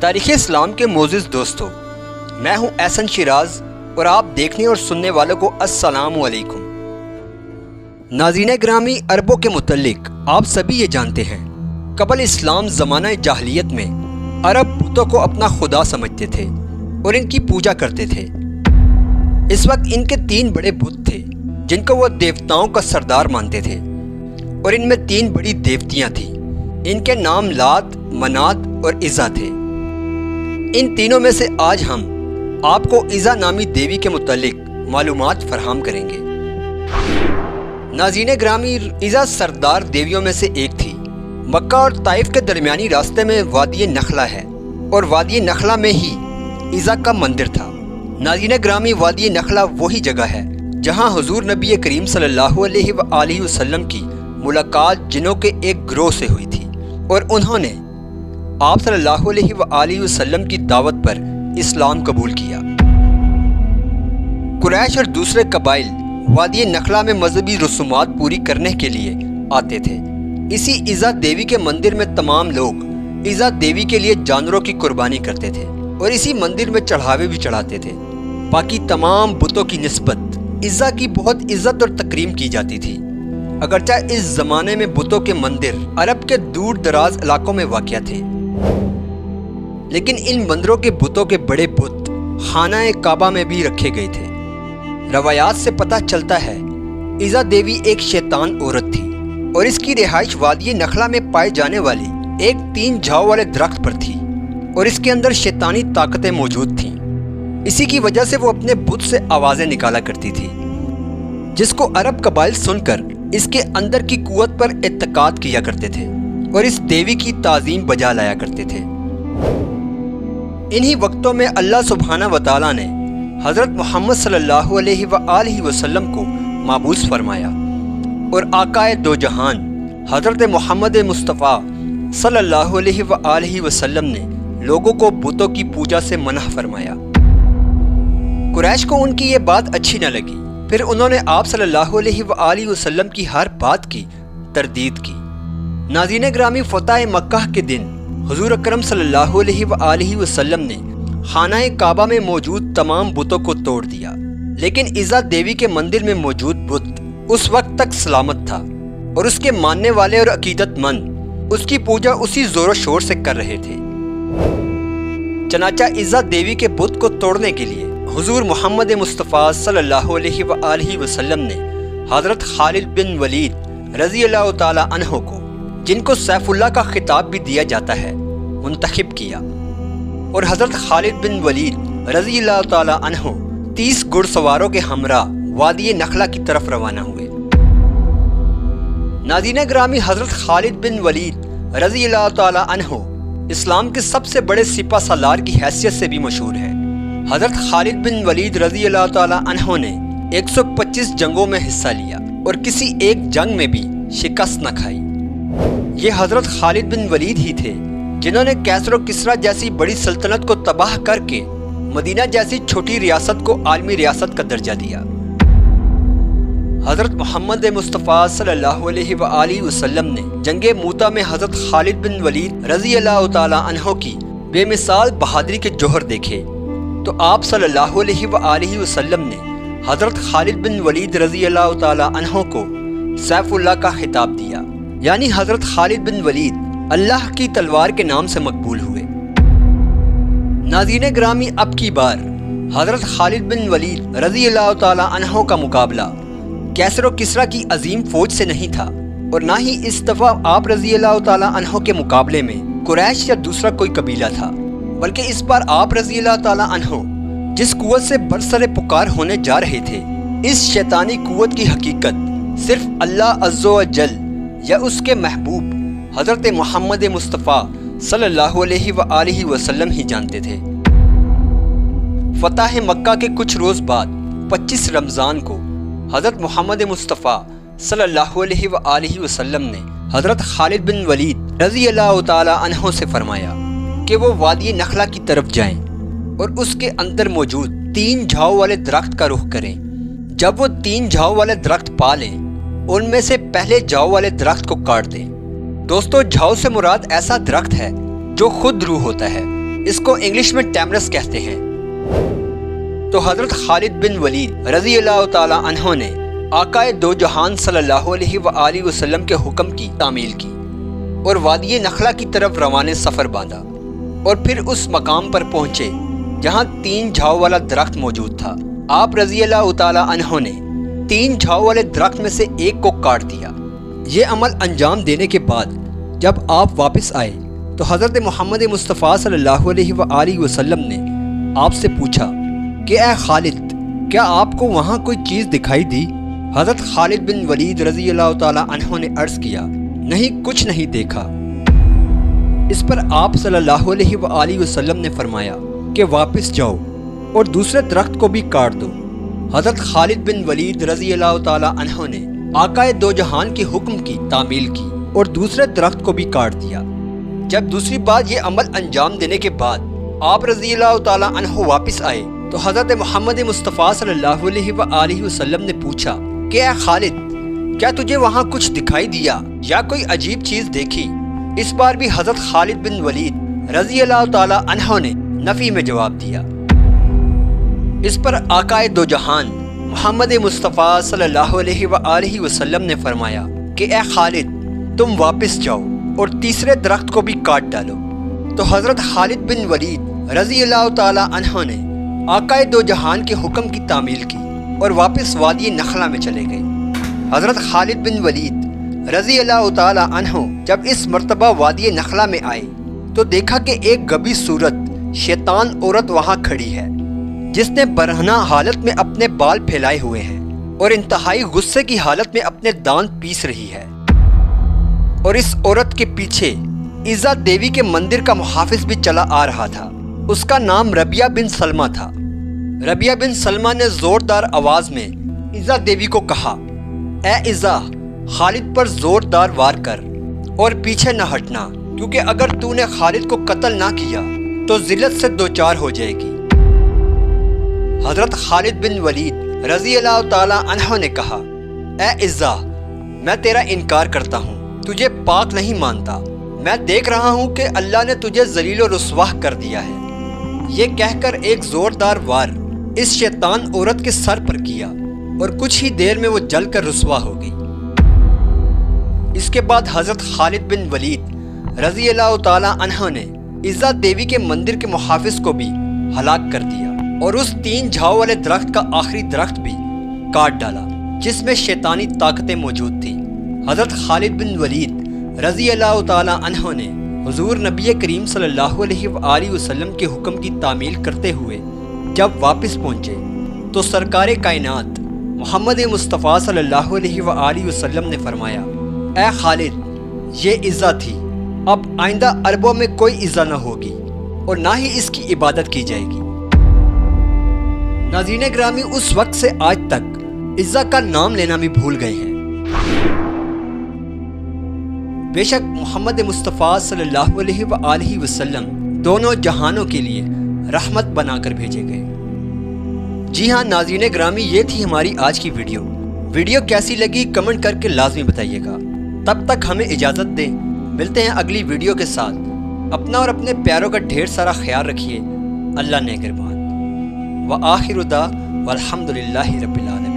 تاریخ اسلام کے معزز دوستو، میں ہوں احسن شیراز اور آپ دیکھنے اور سننے والوں کو السلام علیکم۔ ناظرین گرامی، عربوں کے متعلق آپ سبھی یہ جانتے ہیں، قبل اسلام زمانہ جاہلیت میں عرب بتوں کو اپنا خدا سمجھتے تھے اور ان کی پوجا کرتے تھے۔ اس وقت ان کے 3 بڑے بت تھے جن کو وہ دیوتاؤں کا سردار مانتے تھے، اور ان میں 3 بڑی دیوتیاں تھیں۔ ان کے نام لات، منات اور عزا تھے۔ ان تینوں میں سے آج ہم آپ کو عزا نامی دیوی کے متعلق معلومات فراہم کریں گے۔ ناظرین گرامی، عزا سردار دیویوں میں سے ایک تھی۔ مکہ اور طائف کے درمیانی راستے میں وادی نخلہ ہے، اور وادی نخلہ میں ہی عزا کا مندر تھا۔ ناظرین گرامی، وادی نخلہ وہی جگہ ہے جہاں حضور نبی کریم صلی اللہ علیہ وآلہ وسلم کی ملاقات جنوں کے ایک گروہ سے ہوئی تھی، اور انہوں نے آپ صلی اللہ علیہ وآلہ وسلم کی دعوت پر اسلام قبول کیا۔ قریش اور دوسرے قبائل وادی نخلہ میں مذہبی رسومات پوری کرنے کے لیے آتے تھے۔ اسی عزا دیوی کے مندر میں تمام لوگ عزا دیوی کے لیے جانوروں کی قربانی کرتے تھے، اور اسی مندر میں چڑھاوے بھی چڑھاتے تھے۔ باقی تمام بتوں کی نسبت عزا کی بہت عزت اور تکریم کی جاتی تھی۔ اگرچہ اس زمانے میں بتوں کے مندر عرب کے دور دراز علاقوں میں واقع تھے، لیکن ان مندروں کے بتوں کے بڑے بت خانہ کعبہ میں بھی رکھے گئے تھے۔ روایات سے پتہ چلتا ہے عزا دیوی ایک شیطان عورت تھی، اور اس کی رہائش وادی نخلہ میں پائے جانے والی ایک 3 جھاؤ والے درخت پر تھی، اور اس کے اندر شیطانی طاقتیں موجود تھیں۔ اسی کی وجہ سے وہ اپنے بت سے آوازیں نکالا کرتی تھی، جس کو عرب قبائل سن کر اس کے اندر کی قوت پر اعتقاد کیا کرتے تھے، اور اس دیوی کی تعظیم بجا لایا کرتے تھے۔ انہی وقتوں میں اللہ سبحانہ وتعالیٰ نے حضرت محمد صلی اللہ علیہ وآلہ وسلم کو مبعوث فرمایا، اور آقائے دو جہان حضرت محمد مصطفیٰ صلی اللہ علیہ وآلہ وسلم نے لوگوں کو بتوں کی پوجا سے منع فرمایا۔ قریش کو ان کی یہ بات اچھی نہ لگی، پھر انہوں نے آپ صلی اللہ علیہ وآلہ وسلم کی ہر بات کی تردید کی۔ ناظرین گرامی، فتح مکہ کے دن حضور اکرم صلی اللہ علیہ وآلہ وسلم نے خانہ کعبہ میں موجود تمام بتوں کو توڑ دیا، لیکن عزا دیوی کے مندر میں موجود بت اس وقت تک سلامت تھا، اور اس کے ماننے والے اور عقیدت مند اس کی پوجا اسی زور و شور سے کر رہے تھے۔ چنانچہ عزا دیوی کے بت کو توڑنے کے لیے حضور محمد مصطفیٰ صلی اللہ علیہ وآلہ وسلم نے حضرت خالد بن ولید رضی اللہ تعالی عنہ کو، جن کو سیف اللہ کا خطاب بھی دیا جاتا ہے، منتخب کیا، اور حضرت خالد بن ولید رضی اللہ تعالی عنہ 30 گھڑ سواروں کے ہمراہ وادی نخلہ کی طرف روانہ ہوئے۔ ناظرین گرامی، حضرت خالد بن ولید رضی اللہ تعالی عنہ اسلام کے سب سے بڑے سپہ سالار کی حیثیت سے بھی مشہور ہے۔ حضرت خالد بن ولید رضی اللہ تعالی عنہ نے 125 جنگوں میں حصہ لیا، اور کسی ایک جنگ میں بھی شکست نہ کھائی۔ یہ حضرت خالد بن ولید ہی تھے جنہوں نے کیسر و کسریٰ جیسی بڑی سلطنت کو تباہ کر کے مدینہ جیسی چھوٹی ریاست کو عالمی ریاست کا درجہ دیا۔ حضرت محمد مصطفیٰ صلی اللہ علیہ وآلہ وسلم نے جنگ موتا میں حضرت خالد بن ولید رضی اللہ تعالی عنہ کی بے مثال بہادری کے جوہر دیکھے، تو آپ صلی اللہ علیہ وآلہ وسلم نے حضرت خالد بن ولید رضی اللہ تعالی عنہ کو سیف اللہ کا خطاب دیا، یعنی حضرت خالد بن ولید اللہ کی تلوار کے نام سے مقبول ہوئے۔ ناظرین گرامی، اب کی بار حضرت خالد بن ولید رضی اللہ تعالی عنہ کا مقابلہ کیسر و کسریٰ کی عظیم فوج سے نہیں تھا، اور نہ ہی اس دفعہ آپ رضی اللہ تعالی عنہ کے مقابلے میں قریش یا دوسرا کوئی قبیلہ تھا، بلکہ اس بار آپ رضی اللہ تعالی عنہ جس قوت سے برسر پکار ہونے جا رہے تھے، اس شیطانی قوت کی حقیقت صرف اللہ عز و جل یا اس کے محبوب حضرت محمد مصطفیٰ صلی اللہ علیہ وآلہ وسلم ہی جانتے تھے۔ فتح مکہ کے کچھ روز بعد 25 رمضان کو حضرت محمد مصطفیٰ صلی اللہ علیہ وآلہ وسلم نے حضرت خالد بن ولید رضی اللہ تعالی عنہ سے فرمایا کہ وہ وادی نخلہ کی طرف جائیں اور اس کے اندر موجود 3 جھاؤ والے درخت کا رخ کریں۔ جب وہ 3 جھاؤ والے درخت پا لیں، ان میں سے پہلے جھاؤ والے درخت کو کاٹ دیں۔ دوستو، جھاؤ سے مراد ایسا درخت ہے جو خود روح ہوتا ہے، اس کو انگلش میں ٹیمرس کہتے ہیں۔ تو حضرت خالد بن ولید رضی اللہ تعالی عنہ نے آقائے دو جہان صلی اللہ علیہ وآلہ وسلم کے حکم کی تعمیل کی اور وادی نخلا کی طرف روانِ سفر باندھا، اور پھر اس مقام پر پہنچے جہاں 3 جھاؤ والا درخت موجود تھا۔ آپ رضی اللہ تعالی عنہ نے 3 جھاؤ والے درخت میں سے ایک کو کاٹ دیا۔ یہ عمل انجام دینے کے بعد جب آپ واپس آئے تو حضرت محمد مصطفیٰ صلی اللہ علیہ وآلہ وسلم نے آپ سے پوچھا کہ اے خالد، کیا آپ کو وہاں کوئی چیز دکھائی دی؟ حضرت خالد بن ولید رضی اللہ تعالی عنہ نے عرض کیا، نہیں، کچھ نہیں دیکھا۔ اس پر آپ صلی اللہ علیہ وآلہ وسلم نے فرمایا کہ واپس جاؤ اور دوسرے درخت کو بھی کاٹ دو۔ حضرت خالد بن ولید رضی اللہ تعالی عنہ نے آقائے دو جہان کے حکم کی تعمیل کی اور دوسرے درخت کو بھی کاٹ دیا۔ جب دوسری بار یہ عمل انجام دینے کے بعد آپ رضی اللہ تعالی عنہ واپس آئے تو حضرت محمد مصطفیٰ صلی اللہ علیہ وآلہ وسلم نے پوچھا کہ اے خالد، کیا تجھے وہاں کچھ دکھائی دیا یا کوئی عجیب چیز دیکھی؟ اس بار بھی حضرت خالد بن ولید رضی اللہ تعالی عنہ نے نفی میں جواب دیا۔ اس پر آقائے دو جہان محمد مصطفیٰ صلی اللہ علیہ وآلہ وسلم نے فرمایا کہ اے خالد، تم واپس جاؤ اور تیسرے درخت کو بھی کاٹ ڈالو۔ تو حضرت خالد بن ولید رضی اللہ تعالی عنہ نے آقائے دو جہان کے حکم کی تعمیل کی اور واپس وادی نخلا میں چلے گئے۔ حضرت خالد بن ولید رضی اللہ تعالی عنہ جب اس مرتبہ وادی نخلا میں آئے تو دیکھا کہ ایک گبی صورت شیطان عورت وہاں کھڑی ہے، جس نے برہنہ حالت میں اپنے بال پھیلائے ہوئے ہیں اور انتہائی غصے کی حالت میں اپنے دانت پیس رہی ہے، اور اس عورت کے پیچھے عزا دیوی کے مندر کا محافظ بھی چلا آ رہا تھا۔ اس کا نام ربیہ بن سلمہ تھا۔ ربیہ بن سلمہ نے زوردار آواز میں عزا دیوی کو کہا، اے عزا، خالد پر زوردار وار کر اور پیچھے نہ ہٹنا، کیونکہ اگر تو نے خالد کو قتل نہ کیا تو ذلت سے دوچار ہو جائے گی۔ حضرت خالد بن ولید رضی اللہ تعالی عنہ نے کہا، اے عزا، میں تیرا انکار کرتا ہوں، تجھے پاک نہیں مانتا، میں دیکھ رہا ہوں کہ اللہ نے تجھے ذلیل و رسوا کر دیا ہے۔ یہ کہہ کر ایک زوردار وار اس شیطان عورت کے سر پر کیا اور کچھ ہی دیر میں وہ جل کر رسوا ہو گئی۔ اس کے بعد حضرت خالد بن ولید رضی اللہ تعالی عنہ نے عزا دیوی کے مندر کے محافظ کو بھی ہلاک کر دیا اور اس 3 جھاؤ والے درخت کا آخری درخت بھی کاٹ ڈالا جس میں شیطانی طاقتیں موجود تھیں۔ حضرت خالد بن ولید رضی اللہ تعالی عنہ نے حضور نبی کریم صلی اللہ علیہ وآلہ وسلم کے حکم کی تعمیل کرتے ہوئے جب واپس پہنچے تو سرکار کائنات محمد مصطفیٰ صلی اللہ علیہ وآلہ وسلم نے فرمایا، اے خالد، یہ عزا تھی، اب آئندہ عربوں میں کوئی عزا نہ ہوگی اور نہ ہی اس کی عبادت کی جائے گی۔ ناظرین گرامی، اس وقت سے آج تک عزا کا نام لینا بھی بھول گئے ہیں۔ بے شک محمد مصطفیٰ صلی اللہ علیہ وآلہ وسلم دونوں جہانوں کے لیے رحمت بنا کر بھیجے گئے۔ جی ہاں ناظرین گرامی، یہ تھی ہماری آج کی ویڈیو کیسی لگی کمنٹ کر کے لازمی بتائیے گا۔ تب تک ہمیں اجازت دیں، ملتے ہیں اگلی ویڈیو کے ساتھ۔ اپنا اور اپنے پیاروں کا ڈھیر سارا خیال رکھیے۔ اللہ نگہبان۔ وآخر دعوانا الحمدللہ رب العالمین۔